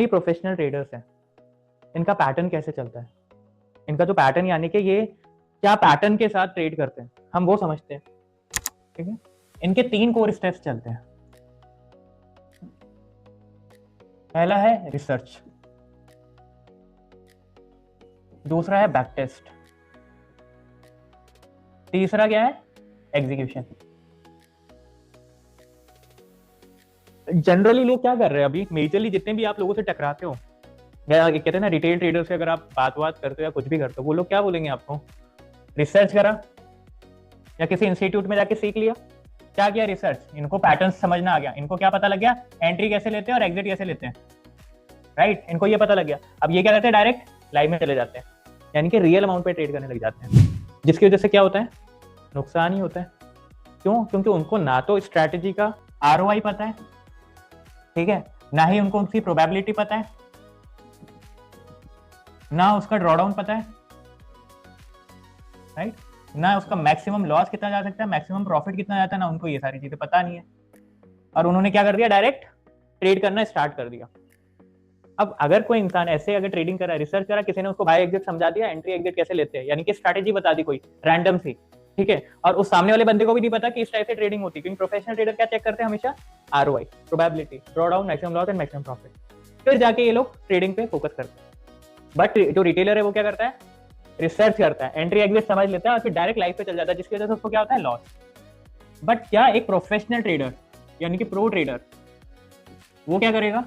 ये professional traders हैं, इनका पैटर्न कैसे चलता है, इनका जो पैटर्न यानी कि ये क्या पैटर्न के साथ ट्रेड करते हैं हम वो समझते हैं। ठीक है, इनके 3 कोर स्टेप्स चलते हैं। पहला है रिसर्च, दूसरा है बैक टेस्ट, तीसरा क्या है एग्जीक्यूशन। जनरली लोग क्या कर रहे हैं अभी, मेजरली जितने भी आप लोगों से टकराते हो या कहते हैं ना रिटेल ट्रेडर से अगर आप बात करते हो या कुछ भी करते हो, वो लोग क्या बोलेंगे आपको, रिसर्च करा या किसी इंस्टीट्यूट में जाके सीख लिया। क्या किया रिसर्च, इनको पैटर्न समझना आ गया, इनको क्या पता लग गया एंट्री कैसे लेते हैं और एग्जिट कैसे लेते हैं, राइट, इनको ये पता लग गया। अब ये क्या करते हैं, डायरेक्ट लाइव में चले जाते हैं, यानी कि रियल अमाउंट पे ट्रेड करने लग जाते हैं, जिसकी वजह से क्या होता है, नुकसान ही होता है। क्यों, क्योंकि उनको ना तो स्ट्रैटेजी का ROI पता है, ठीक है, ना ही उनको उसकी प्रोबेबिलिटी पता है, ना उसका ड्रॉडाउन पता है, राइट, ना उसका मैक्सिमम लॉस कितना जा सकता है, मैक्सिमम प्रॉफिट कितना जाता है, ना उनको ये सारी चीजें पता नहीं है। और उन्होंने क्या कर दिया, डायरेक्ट ट्रेड करना स्टार्ट कर दिया। अब अगर कोई इंसान ऐसे अगर ट्रेडिंग कर रहा है, रिसर्च करा, किसी ने उसको बाय एग्जिट समझा दिया, एंट्री एग्जिट कैसे लेते हैं, यानी कि स्ट्रैटेजी बता दी कोई रैंडम सी, ठीक है, और उस सामने वाले बंदे को भी नहीं पता कि इस टाइप से ट्रेडिंग होती है, क्योंकि प्रोफेशनल ट्रेडर क्या चेक करते हैं हमेशा, ROI, probability, drawdown, maximum loss and maximum profit, फिर जाके ये लोग ट्रेडिंग पे फोकस करते हैं। बट जो रिटेलर है वो क्या करता है, रिसर्च करता है, एंट्री एग्जिट समझ लेता है और फिर डायरेक्ट लाइफ पे चल जाता है, जिसकी वजह से उसको क्या होता है, लॉस। बट क्या एक प्रोफेशनल ट्रेडर यानी कि प्रो ट्रेडर वो क्या करेगा,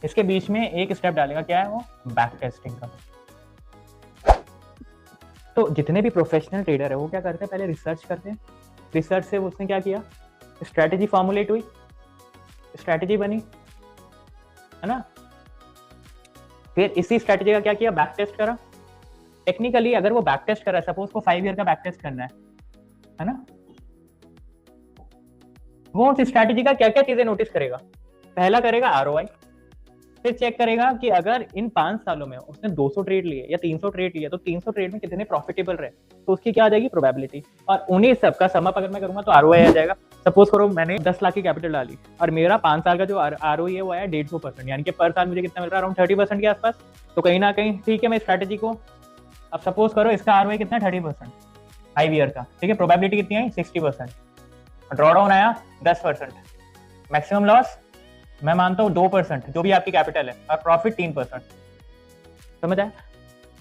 इसके बीच में एक स्टेप डालेगा, क्या है वो, बैक टेस्टिंग का। तो जितने भी प्रोफेशनल ट्रेडर है वो क्या करते हैं, पहले रिसर्च करते हैं, रिसर्च से उसने क्या किया, स्ट्रैटेजी फॉर्मुलेट हुई, स्ट्रैटेजी बनी, है ना, फिर इसी स्ट्रैटेजी का क्या किया, बैक टेस्ट करा। टेक्निकली अगर वो बैक टेस्ट कर रहा है, सपोज को 5 ईयर का बैक टेस्ट करना है ना, वो उस स्ट्रैटेजी का क्या क्या चीजें नोटिस करेगा, पहला करेगा ROI, फिर चेक करेगा कि अगर इन 5 सालों में उसने 200 ट्रेड लिए या 300 ट्रेड लिए तो 300 ट्रेड में कितने प्रॉफिटेबल रहे, तो उसकी क्या आ जाएगी, प्रोबेबिलिटी, और उन्हीं सब का सम अप अगर मैं करूंगा तो ROI आ जाएगा। सपोज करो मैंने 10 लाख की कैपिटल डाली और मेरा 5 साल का जो ROI है वो आया 150%, यानी कि पर साल मुझे कितना मिल रहा है, अराउंड 30% के आसपास। तो कहीं ना कहीं ठीक है, मैं स्ट्रैटेजी को, अब सपोज करो इसका ROI कितना, 30%, 5 ईयर का, ठीक है, प्रोबेबिलिटी कितनी आई, 60%, ड्रॉडाउन आया 10%, मैक्सिमम लॉस मैं मानता हूँ 2%, जो भी आपकी कैपिटल है, और प्रॉफिट 3%, समझ आए।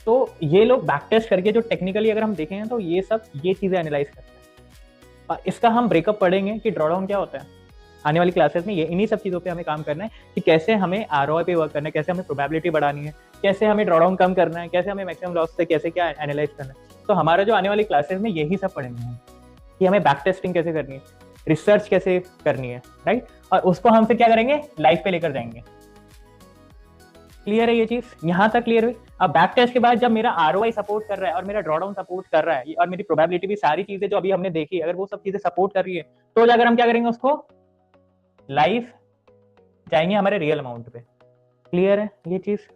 तो ये लोग बैक टेस्ट करके, जो टेक्निकली अगर हम देखें तो ये सब ये चीजें एनालाइज करते हैं, और इसका हम ब्रेकअप पढ़ेंगे कि ड्रॉडाउन क्या होता है आने वाली क्लासेस में। ये इन्हीं सब चीजों पे हमें काम करना है कि कैसे हमें ROI पे वर्क करना है, कैसे हमें प्रोबेबिलिटी बढ़ानी है, कैसे हमें ड्रॉडाउन कम करना है, कैसे हमें मैक्सिमम लॉस से कैसे क्या एनालाइज करना है। तो हमारा जो आने वाली क्लासेस में यही सब पढ़ेंगे हम, कि हमें बैक टेस्टिंग कैसे करनी है, रिसर्च कैसे करनी है, राइट, और उसको हम फिर क्या करेंगे, लाइफ पे लेकर जाएंगे। क्लियर है ये चीज, यहां तक क्लियर हुई। अब बैक टेस्ट के बाद जब मेरा ROI सपोर्ट कर रहा है और मेरा ड्रॉडाउन सपोर्ट कर रहा है और मेरी प्रोबेबिलिटी भी, सारी चीजें जो अभी हमने देखी, अगर वो सब चीजें सपोर्ट कर रही है, तो जाकर हम क्या करेंगे, उसको लाइफ जाएंगे हमारे रियल अमाउंट पे। क्लियर है ये चीज।